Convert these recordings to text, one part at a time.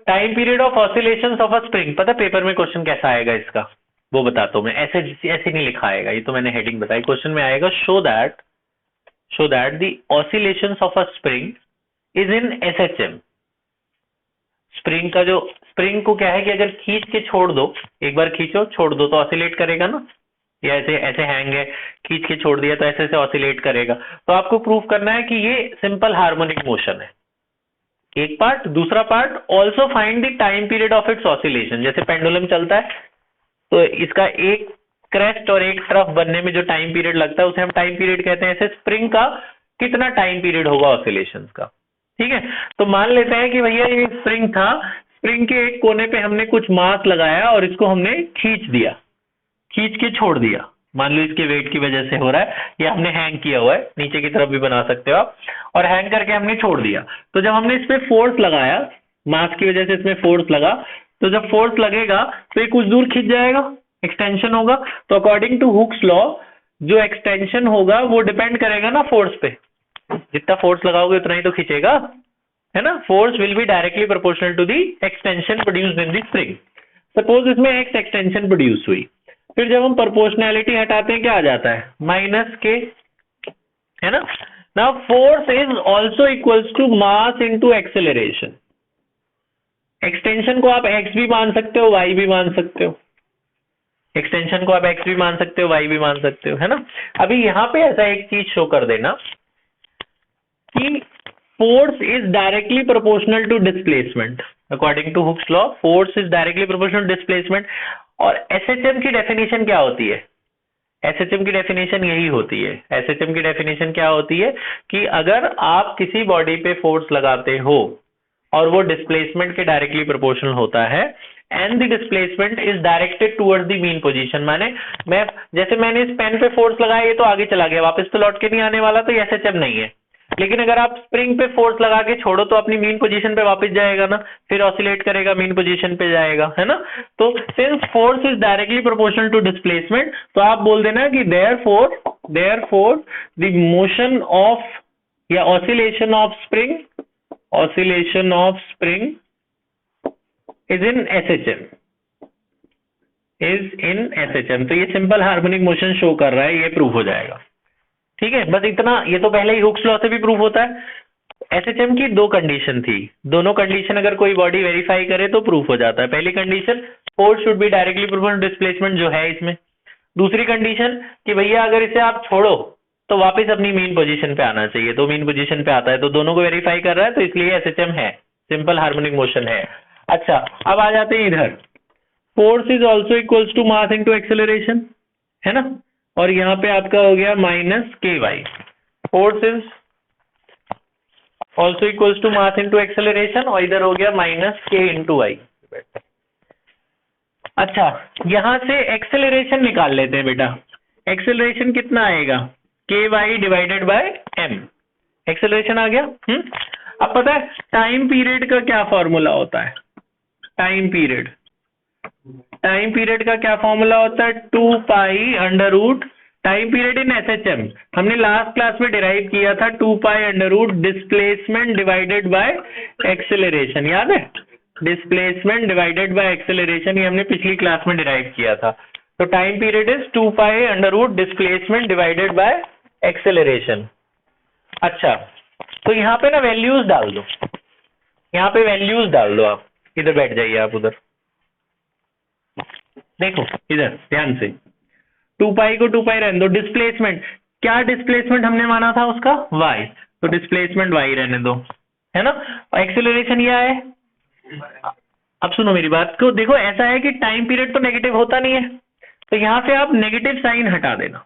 Time period of oscillations of a spring, पता paper में question कैसा आएगा इसका, वो बताता हूँ मैं। ऐसे ऐसे नहीं लिखा आएगा, ये तो मैंने हेडिंग बताई। क्वेश्चन में आएगा show that the oscillations of a spring is in SHM. Spring को क्या है कि अगर खींच के छोड़ दो, एक बार खींचो छोड़ दो तो ऑसिलेट करेगा ना, या ऐसे ऐसे हैंग है, खींच के छोड़ दिया तो ऐसे ऐसे ऑसिलेट करेगा। तो आपको प्रूव करना है कि ये सिंपल हार्मोनिक मोशन है, एक पार्ट। दूसरा part, also find the time period of its oscillation. जैसे पेंडुलम चलता है तो इसका एक क्रेस्ट और एक ट्रफ बनने में जो टाइम पीरियड लगता है उसे हम टाइम पीरियड कहते हैं। ऐसे स्प्रिंग का कितना टाइम पीरियड होगा ऑसिलेशंस का, ठीक है। तो मान लेते हैं कि भैया ये स्प्रिंग था, स्प्रिंग के एक कोने पे हमने कुछ मास लगाया और इसको हमने खींच दिया, खींच के छोड़ दिया। मान लो इसके वेट की वजह से हो रहा है, या हमने हैंग किया हुआ है, नीचे की तरफ भी बना सकते हो आप, और हैंग करके हमने छोड़ दिया। तो जब हमने इस पे फोर्स लगाया, मास की वजह से इसमें फोर्स लगा, तो जब फोर्स लगेगा तो ये कुछ दूर खींच जाएगा, एक्सटेंशन होगा। तो अकॉर्डिंग टू हुक्स लॉ जो एक्सटेंशन होगा वो डिपेंड करेगा ना फोर्स पे, जितना फोर्स लगाओगे उतना ही तो खींचेगा, है ना। Force will be directly proportional to the extension produced in the spring. Suppose इसमें एक्स एक्सटेंशन प्रोड्यूस हुई, फिर जब हम प्रोपोर्शनैलिटी हटाते हैं क्या आ जाता है, माइनस के, है ना। Now force is also equals to mass into acceleration. Extension को आप एक्स भी मान सकते हो, वाई भी मान सकते हो, एक्सटेंशन को आप एक्स भी मान सकते हो, वाई भी मान सकते हो, है ना। अभी यहां पे ऐसा एक चीज शो कर देना कि force is directly proportional to displacement. According to Hooke's law force is directly proportional to displacement. और एसएचएम की डेफिनेशन क्या होती है, एसएचएम की डेफिनेशन यही होती है। एसएचएम की डेफिनेशन क्या होती है कि अगर आप किसी बॉडी पे फोर्स लगाते हो और वो डिस्प्लेसमेंट के डायरेक्टली प्रोपोर्शनल होता है and the displacement is directed towards the mean position. माने जैसे मैंने इस पेन पे फोर्स लगाया, ये तो आगे चला गया, वापस तो लौट के नहीं आने वाला, तो ये एसएचएम नहीं है। लेकिन अगर आप स्प्रिंग पे फोर्स लगा के छोड़ो तो अपनी मीन पोजीशन पे वापस जाएगा ना, फिर ऑसिलेट करेगा, मीन पोजीशन पे जाएगा, है ना। तो since force is directly proportional to displacement, तो आप बोल देना कि देयरफॉर द मोशन ऑफ या oscillation of spring is in SHM. तो ये सिंपल हार्मोनिक मोशन शो कर रहा है, ये प्रूव हो जाएगा, ठीक है। बस इतना, ये तो पहले ही हुक्स लॉ से भी प्रूव होता है। एसएचएम की दो कंडीशन थी, दोनों कंडीशन अगर कोई बॉडी वेरीफाई करे तो प्रूफ हो जाता है। पहली condition, force should be directly proportional displacement, जो है इसमें। दूसरी कंडीशन कि भैया अगर इसे आप छोड़ो तो वापस अपनी मेन पोजीशन पे आना चाहिए, तो मेन पोजीशन पे आता है, तो दोनों को वेरीफाई कर रहा है, तो इसलिए एसएचएम है, सिंपल हार्मोनिक मोशन है। अच्छा, अब आ जाते हैं इधर, force is also equals to mass into acceleration, है ना। और यहाँ पे आपका हो गया minus K Y. Force is also equals to mass into acceleration, और इधर हो गया माइनस के इंटू वाई। अच्छा, यहां से एक्सेलरेशन निकाल लेते हैं बेटा। एक्सेलरेशन कितना आएगा, K Y divided by M. Acceleration आ गया। अब पता है टाइम पीरियड का क्या फॉर्मूला होता है, टाइम पीरियड का क्या फॉर्मूला होता है, 2 pi under root time period in SHM. हमने लास्ट क्लास में डिराइव किया था 2 pi under root displacement divided by acceleration, याद है। डिस्प्लेसमेंट डिवाइडेड बाय एक्सेलरेशन, ये हमने पिछली क्लास में डिराइव किया था। तो time period is 2 pi under root displacement divided by acceleration. अच्छा, तो यहाँ पे ना वैल्यूज डाल दो, यहाँ पे वैल्यूज डाल दो। आप इधर बैठ जाइए, आप उधर देखो, इधर ध्यान से। 2 पाई को 2 पाई रहने दो। डिस्प्लेसमेंट, क्या डिस्प्लेसमेंट हमने माना था उसका, y, तो डिस्प्लेसमेंट y रहने दो, है ना। और एक्सेलरेशन ये है। अब सुनो मेरी बात को, देखो ऐसा है कि टाइम पीरियड तो नेगेटिव होता नहीं है, तो यहाँ से आप नेगेटिव साइन हटा देना,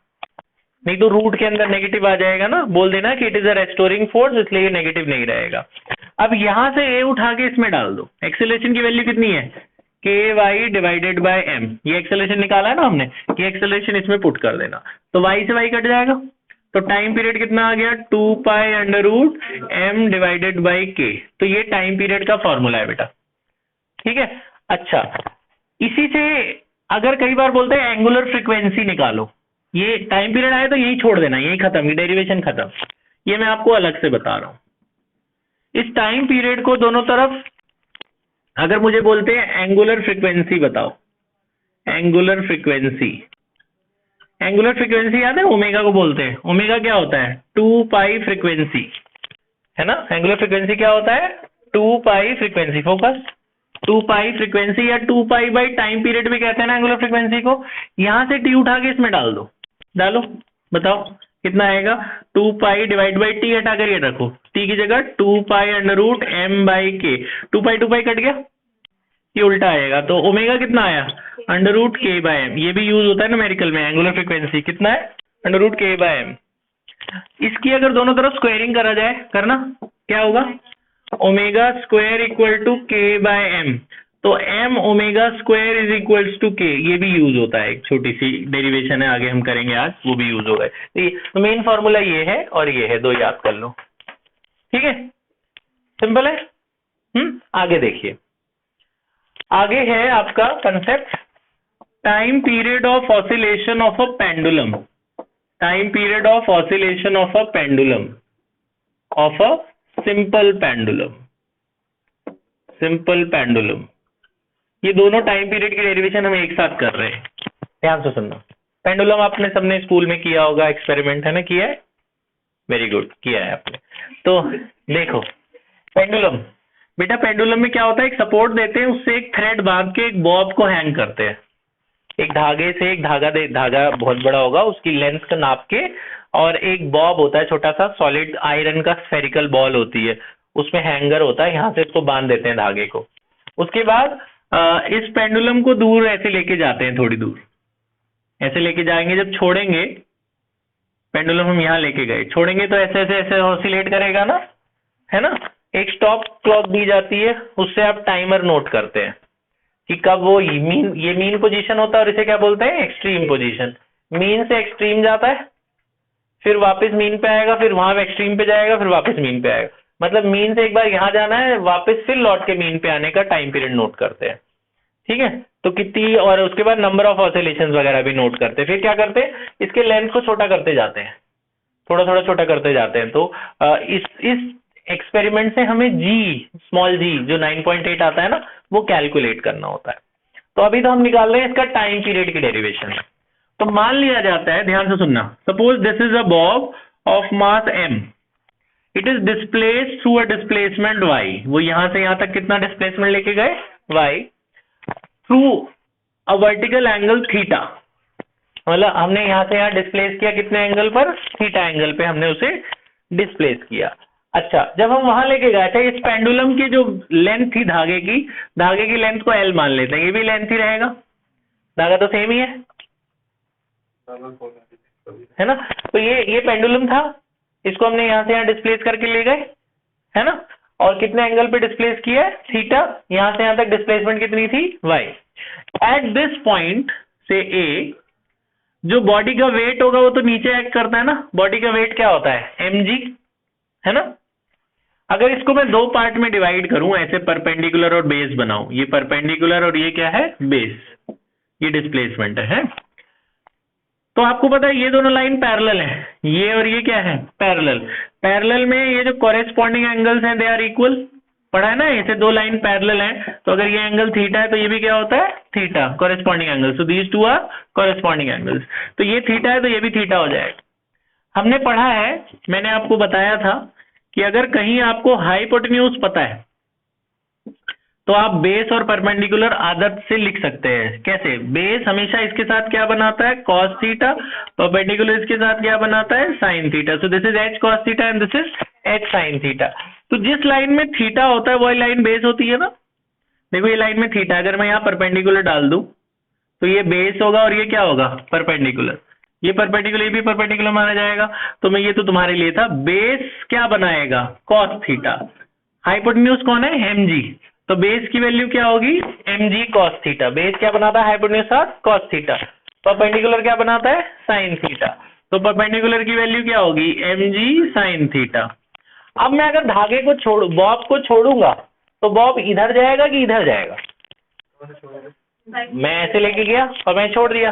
नहीं तो रूट के अंदर नेगेटिव आ जाएगा ना। बोल देना कि it is a restoring force, इसलिए ये नेगेटिव नहीं रहेगा। अब यहाँ से ए उठा के इसमें डाल दो। एक्सेलरेशन की वैल्यू कितनी है, के वाई डिवाइडेड बाय एम। ये एक्सेलरेशन निकाला है ना हमने, ये एक्सेलरेशन इसमें पुट कर देना, तो वाई से वाई कट जाएगा। तो टाइम पीरियड कितना आ गया, 2 pi under root M divided by K. तो ये टाइम पीरियड का फॉर्मूला है बेटा, ठीक है। अच्छा, इसी से अगर कई बार बोलते हैं एंगुलर फ्रीक्वेंसी निकालो, ये टाइम पीरियड आए तो यही छोड़ देना, यही खत्म, ये डेरिवेशन खत्म। ये मैं आपको अलग से बता रहा हूं। इस टाइम पीरियड को दोनों तरफ अगर मुझे बोलते हैं एंगुलर फ्रीक्वेंसी बताओ, एंगुलर फ्रीक्वेंसी, एंगुलर फ्रीक्वेंसी याद है ओमेगा को बोलते हैं, ओमेगा क्या होता है 2 पाई फ्रीक्वेंसी, है ना। एंगुलर फ्रीक्वेंसी क्या होता है 2 पाई फ्रीक्वेंसी, फोकस 2 पाई फ्रीक्वेंसी या 2 पाई बाई टाइम पीरियड भी कहते हैं ना एंगुलर फ्रीक्वेंसी को। यहां से टी उठा के इसमें डाल दो, डालो बताओ कितना आएगा 2 पाई डिवाइड बाई टी हटा कर ये रखो, टी की जगह 2 pi under root M by K, 2 pi cut गया, ये उल्टा आएगा तो ओमेगा कितना आया अंडर रूट के बाय एम। ये भी यूज होता है न्यूमेरिकल में, एंगुलर फ्रीक्वेंसी कितना है अंडर रूट के बाय एम। इसकी अगर दोनों तरफ स्क्वायरिंग करा जाए, करना क्या होगा omega square equal to K by M, तो M omega square is equals to K, ये भी यूज होता है, एक छोटी सी डेरिवेशन है आगे हम करेंगे आज, वो भी यूज होगा। तो मेन फॉर्मूला ये है और ये है, दो याद कर लो, ठीक है सिंपल है। आगे देखिए, आगे है आपका concept time period of oscillation of a pendulum, time period of oscillation of a pendulum, of a simple pendulum, simple pendulum. ये दोनों टाइम पीरियड की डेरिवेशन हम एक साथ कर रहे हैं, ध्यान से सुनना। पेंडुलम आपने सबने स्कूल में किया होगा, एक्सपेरिमेंट है ना, किया है, वेरी गुड किया है आपने। तो देखो पेंडुलम, बेटा पेंडुलम में क्या होता है, एक सपोर्ट देते हैं, उससे एक थ्रेड बांध के एक बॉब को हैंग करते हैं, एक धागे से, एक धागा बहुत बड़ा होगा उसकी लेंथ का नाप के, और एक बॉब होता है छोटा सा सॉलिड आयरन का स्फेरिकल बॉल होती है, उसमें हैंगर होता है, यहाँ से इसको बांध देते हैं धागे को। उसके बाद इस पेंडुलम को दूर ऐसे लेके जाते हैं, थोड़ी दूर ऐसे लेके जाएंगे, जब छोड़ेंगे पेंडुलम हम यहाँ लेके गए, छोड़ेंगे तो ऐसे ऐसे ऐसे ऑसिलेट करेगा ना, है ना। एक स्टॉप क्लॉक दी जाती है, उससे आप टाइमर नोट करते हैं कि कब वो ये मीन पोजीशन होता है, और इसे क्या बोलते हैं एक्सट्रीम पोजीशन। मीन से एक्सट्रीम जाता है, फिर वापस मीन पे आएगा, फिर वहां एक्सट्रीम पे जाएगा, फिर वापस मीन पे आएगा, मतलब मीन से एक बार यहाँ जाना है, वापस फिर लौट के मीन पे आने का टाइम पीरियड नोट करते हैं, ठीक है। तो कितनी, और उसके बाद नंबर ऑफ ऑसिलेशंस वगैरह भी नोट करते हैं। फिर क्या करते हैं, इसके लेंथ को छोटा करते जाते हैं, थोड़ा थोड़ा छोटा करते जाते हैं। तो इस एक्सपेरिमेंट से हमें जी, स्मॉल जी जो 9.8 आता है ना, वो कैलकुलेट करना होता है। तो अभी तो हम निकाल रहे हैं इसका टाइम पीरियड की डेरिवेशन। तो मान लिया जाता है, ध्यान से सुनना, suppose this is a Bob of mass m, it is displaced through a displacement y, वो यहां से यहां तक कितना डिस्प्लेसमेंट लेके गए y, through a vertical angle theta, मतलब हमने यहां से यहां डिस्प्लेस किया कितने एंगल पर, थीटा एंगल पे हमने उसे डिस्प्लेस किया। अच्छा, जब हम वहां लेके गए थे, इस पेंडुलम की जो लेंथ थी धागे की लेंथ को L मान लेते हैं, ये भी लेंथ ही रहेगा, धागा तो सेम ही है ना। तो ये पेंडुलम था, इसको हमने यहां से यहां डिस्प्लेस करके ले गए, है ना, और कितने एंगल पे डिस्प्लेस किया है थीटा, यहां से यहां तक डिस्प्लेसमेंट कितनी थी y। एट दिस पॉइंट से A जो बॉडी का वेट होगा वो तो नीचे एक्ट करता है ना, बॉडी का वेट क्या होता है mg, है ना। अगर इसको मैं दो पार्ट में डिवाइड करूं, ऐसे परपेंडिकुलर और बेस बनाऊं, ये परपेंडिकुलर और ये क्या है बेस, ये डिस्प्लेसमेंट है। तो आपको पता है ये दोनों लाइन पैरेलल है, ये और ये क्या है पैरेलल, पैरेलल में ये जो कॉरेस्पॉन्डिंग एंगल्स हैं दे आर इक्वल, पढ़ा है ना, ऐसे दो लाइन पैरेलल हैं, तो अगर ये एंगल थीटा है तो ये भी क्या होता है theta, corresponding angle, so these two are corresponding angles. तो ये थीटा है तो ये भी थीटा हो जाएगा। हमने पढ़ा है, मैंने आपको बताया था कि अगर कहीं आपको हाइपोटेन्यूज पता है तो आप बेस और परपेंडिकुलर आदत से लिख सकते हैं। कैसे, बेस हमेशा इसके साथ क्या बनाता है cos थीटा, परपेंडिकुलर इसके साथ क्या बनाता है sin theta, so this is h cos theta and this is h sin theta. तो जिस लाइन में थीटा होता है वही लाइन बेस होती है ना। देखो ये लाइन में थीटा, अगर मैं यहाँ परपेंडिकुलर डाल दूं तो ये बेस होगा और ये क्या होगा परपेंडिकुलर, ये परपेंडिकुलर, ये भी परपेंडिकुलर माना जाएगा। तो मैं ये तो तुम्हारे लिए था, बेस क्या बनाएगा cos थीटा, हाइपोटेन्यूज कौन है mg, तो बेस की वैल्यू क्या होगी mg cos थीटा, बेस क्या बनाता है हाइपोटेन्यूज साथ cos थीटा, परपेंडिकुलर क्या बनाता है sin थीटा, तो परपेंडिकुलर की वैल्यू क्या होगी mg sin थीटा। अब मैं अगर धागे को बॉब को छोड़ूंगा तो बॉब इधर जाएगा कि इधर जाएगा, मैं ऐसे लेके गया और मैं छोड़ दिया,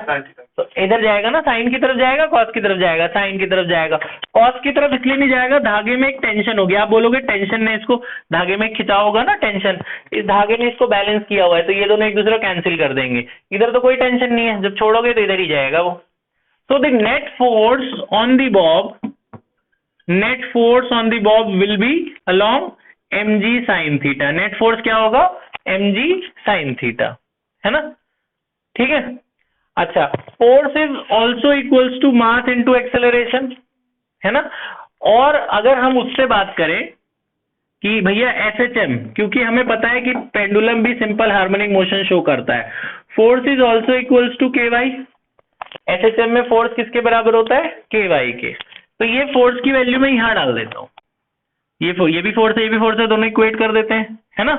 तो इधर जाएगा ना, साइन की तरफ जाएगा, कॉस की तरफ जाएगा, साइन की तरफ जाएगा। कॉस की तरफ इसलिए नहीं जाएगा, धागे में एक टेंशन होगी। आप बोलोगे टेंशन ने इसको धागे में खिंचा होगा ना, टेंशन, इस धागे ने इसको बैलेंस किया हुआ है, तो ये दोनों एक दूसरे को कैंसिल कर देंगे। इधर तो कोई टेंशन नहीं है, जब छोड़ोगे तो इधर ही जाएगा वो। So the net force on the Bob, net force on the Bob will be along mg sin theta. Net force क्या होगा? mg sin थीटा, है ना? ठीक है। अच्छा, force is also equals to mass into acceleration, है ना? और अगर हम उससे बात करें कि भैया SHM, क्योंकि हमें पता है कि पेंडुलम भी सिंपल हार्मोनिक मोशन शो करता है, force is also equals to KY। SHM में फोर्स किसके बराबर होता है? KY के। तो ये फोर्स की वैल्यू मैं यहां डाल देता हूं, ये भी फोर्स है, ये भी फोर्स है, दोनों इक्वेट कर देते हैं, है ना?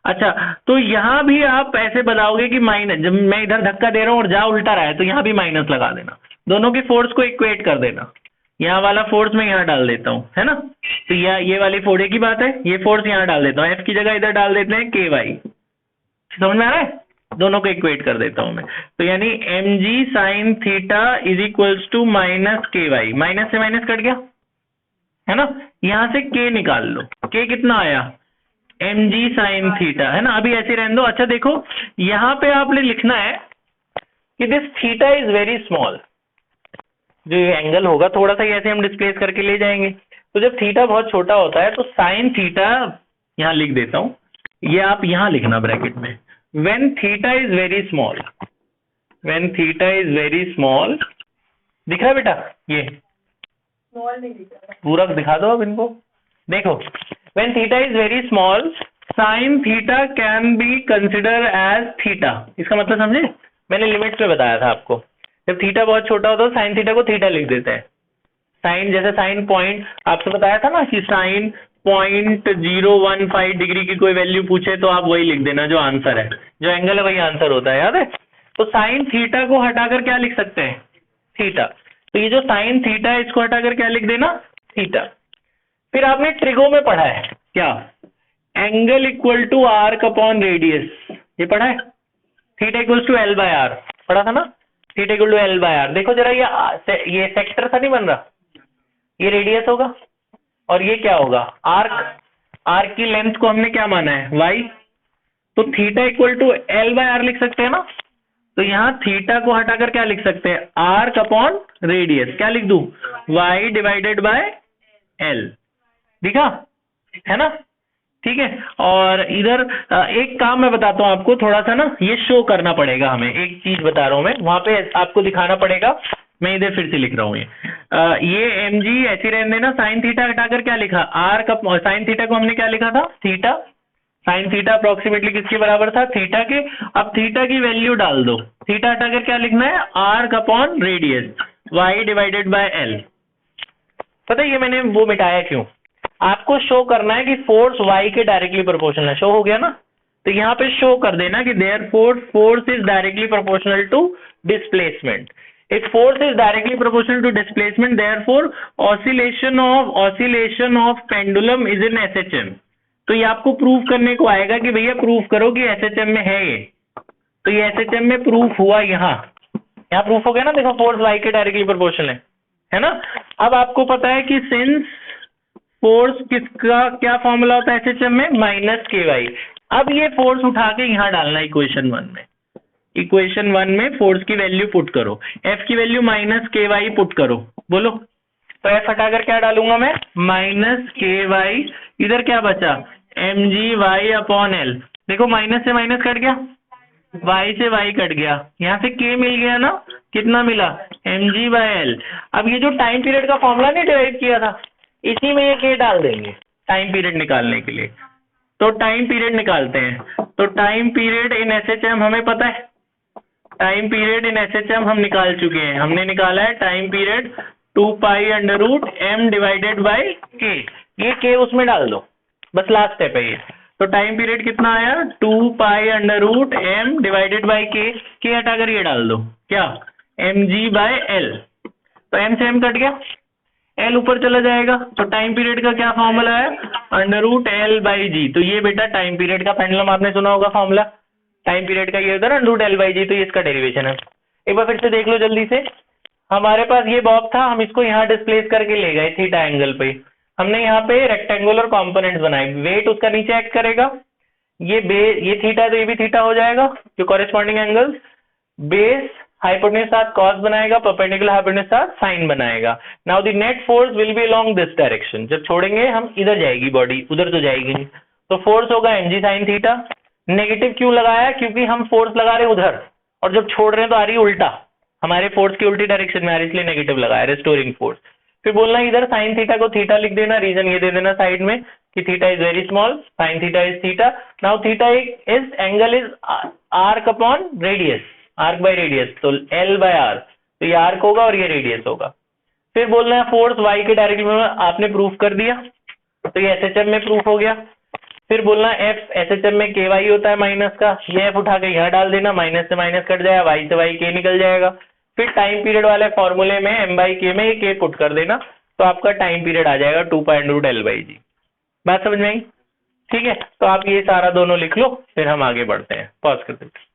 अच्छा, तो यहां भी आप ऐसे बताओगे कि माइनस, जब मैं इधर धक्का दे रहा हूं और जा उल्टा रहा है तो यहां भी माइनस लगा देना, दोनों की फोर्स को इक्वेट कर देना। यहाँ वाला फोर्स मैं यहाँ डाल देता हूँ, है ना? तो ये वाली फोड़े की बात है, ये फोर्स यहाँ डाल देता हूँ, F की जगह इधर डाल देते हैं KY। समझ में आ रहा है? दोनों को इक्वेट कर देता हूं मैं, तो यानी mg sin theta is equals to minus KY। Minus से माइनस कट गया, है ना? यहां से K निकाल लो, K कितना आया? mg sin थीटा, है ना? अभी ऐसे रहने दो। अच्छा देखो, यहां पे आपने लिखना है कि this theta is very small. जो ये एंगल होगा थोड़ा सा ऐसे हम डिस्प्लेस करके ले जाएंगे, तो जब थीटा बहुत छोटा होता है तो साइन थीटा, यहां लिख देता हूं, ये आप यहां लिखना ब्रैकेट में, when theta is very small, when theta is very small. दिख रहा है बेटा? ये स्मॉल नहीं दिख रहा, पूरा दिखा दो अब इनको। देखो, when theta is very small, sin theta can be considered as theta। इसका मतलब समझे? मैंने लिमिट्स में बताया था आपको, जब थीटा बहुत छोटा होता है तो साइन थीटा को थीटा लिख देते हैं। साइन, जैसे साइन पॉइंट आपसे बताया था ना कि साइन 0.015 डिग्री की कोई वैल्यू पूछे तो आप वही लिख देना जो आंसर है, जो एंगल है वही आंसर होता है, याद है? तो साइन थीटा को हटाकर क्या लिख सकते हैं? थीटा। तो ये जो साइन थीटा है इसको हटाकर क्या लिख देना? थीटा। फिर आपने ट्रिगो में पढ़ा है क्या? Angle equal to arc upon radius, ये पढ़ा है? Theta equals to L by R, पढ़ा था ना? Theta equal to L by R। देखो जरा, ये सेक्टर सा नहीं बन रहा, ये रेडियस होगा और ये क्या होगा? आर्क। आर्क की लेंथ को हमने क्या माना है? y। तो theta equal to L by R लिख सकते हैं ना? तो यहाँ थीटा को हटाकर क्या लिख सकते हैं? Arc upon radius. क्या लिख दूं? y divided by L। दिखा, है ना? ठीक है। और इधर एक काम मैं बताता हूँ आपको, थोड़ा सा ना ये शो करना पड़ेगा हमें, एक चीज बता रहा हूँ मैं, वहां पे आपको दिखाना पड़ेगा। मैं इधर फिर से लिख रहा हूँ, ये mg ऐसे रहने देना, साइन थीटा हटाकर क्या लिखा? आर का, साइन थीटा को हमने क्या लिखा था? थीटा। साइन थीटा अप्रोक्सीमेटली किसके बराबर था? थीटा के। अब थीटा की वैल्यू डाल दो, थीटा हटाकर क्या लिखना है? Arc upon radius, y divided by L। पता है ये मैंने वो मिटाया क्यों? आपको शो करना है कि फोर्स y के डायरेक्टली प्रोपोर्शनल है। शो हो गया ना? तो यहाँ पे शो कर देना कि therefore force is directly proportional to displacement. If force is directly proportional to displacement, therefore oscillation of pendulum is in SHM। तो ये आपको प्रूव करने को आएगा कि भैया प्रूव करो कि SHM में है ये। तो ये SHM में प्रूफ हुआ, यहाँ प्रूफ हो गया ना? देखो, फोर्स y के डायरेक्टली प्रोपोर्शनल है ना? अब आपको पता है कि सिंस फोर्स किसका क्या फॉर्मूला होता है SHM में? Minus KY। अब ये फोर्स उठा के यहाँ डालना इक्वेशन 1 में। इक्वेशन 1 में फोर्स की वैल्यू पुट करो, F की वैल्यू माइनस KY पुट करो। बोलो, तो F हटाकर क्या डालूंगा मैं? Minus KY। इधर क्या बचा? mgy upon L। देखो, माइनस से माइनस कट गया, y से y कट गया, यहाँ से K मिल गया ना? कितना मिला? mg by L। अब ये जो टाइम पीरियड का फॉर्मूला नहीं डिराइव किया था, इसी में ये K डाल देंगे टाइम पीरियड निकालने के लिए। तो टाइम पीरियड निकालते हैं। तो टाइम पीरियड इन SHM हमें पता है, टाइम पीरियड इन SHM हम निकाल चुके हैं। हमने निकाला है time period 2 pi under root m divided by K। ये K उसमें डाल दो, बस लास्ट स्टेप है ये। तो टाइम पीरियड कितना आया? 2 pi under root m divided by K हटाकर ये डाल दो, क्या? mg by L। तो m से m कट गया, L ऊपर चला जाएगा। तो टाइम पीरियड का क्या फॉर्मूला है? अंडर रूट L बाई जी। तो ये बेटा टाइम पीरियड का पेंडुलम आपने सुना होगा फॉर्मूला, टाइम पीरियड का ये होता है ना, अंडर रूट L बाई जी। तो ये इसका डेरिवेशन है। एक बार फिर से देख लो जल्दी से, हमारे पास ये बॉब था, हम इसको यहाँ डिस्प्लेस करके ले गए थीटा एंगल पे, हमने यहाँ पे रेक्टेंगुलर कंपोनेंट्स बनाए, वेट उसका नीचे एक्ट करेगा, ये थीटा है तो ये भी थीटा हो जाएगा जो कॉरेस्पॉन्डिंग एंगल्स, बेस हाइपोटेन्यूज साथ कॉस बनाएगा, परपेंडिकुलर हाइपोटेन्यूज साथ साइन बनाएगा। Now the net force will B along this direction, जब छोड़ेंगे हम इधर जाएगी बॉडी, उधर तो जाएगी नहीं, तो फोर्स होगा mg sin थीटा। नेगेटिव क्यों लगाया, क्योंकि हम फोर्स लगा रहे हैं उधर और जब छोड़ रहे हैं तो आ रही है उल्टा, हमारे फोर्स की उल्टी डायरेक्शन में आ रही है, इसलिए नेगेटिव लगाया, रेस्टोरिंग फोर्स। फिर बोलना इधर साइन थीटा को थीटा लिख देना, रीजन ये दे देना साइड में कि theta is very small, sine theta is theta. Now theta is angle is arc upon radius, arc by radius, तो एल बाय आर, तो ये आर्क होगा और ये रेडियस होगा। फिर बोलना है फोर्स वाई के डायरेक्शन में, आपने प्रूफ कर दिया, तो ये एसएचएम में प्रूफ हो गया। फिर बोलना एफ एसएचएम में के वाई होता है माइनस का, ये एफ उठा के यहाँ डाल देना, माइनस से माइनस कट जाएगा, वाई से वाई के निकल जाएगा। फिर टाइम पीरियड वाले फॉर्मूले में एम बाई के में ये के पुट कर देना, तो आपका टाइम पीरियड आ जाएगा 2.√L/g। बात समझ में आई? ठीक है, तो आप ये सारा दोनों लिख लो, फिर हम आगे बढ़ते हैं, पॉज कर देते हैं।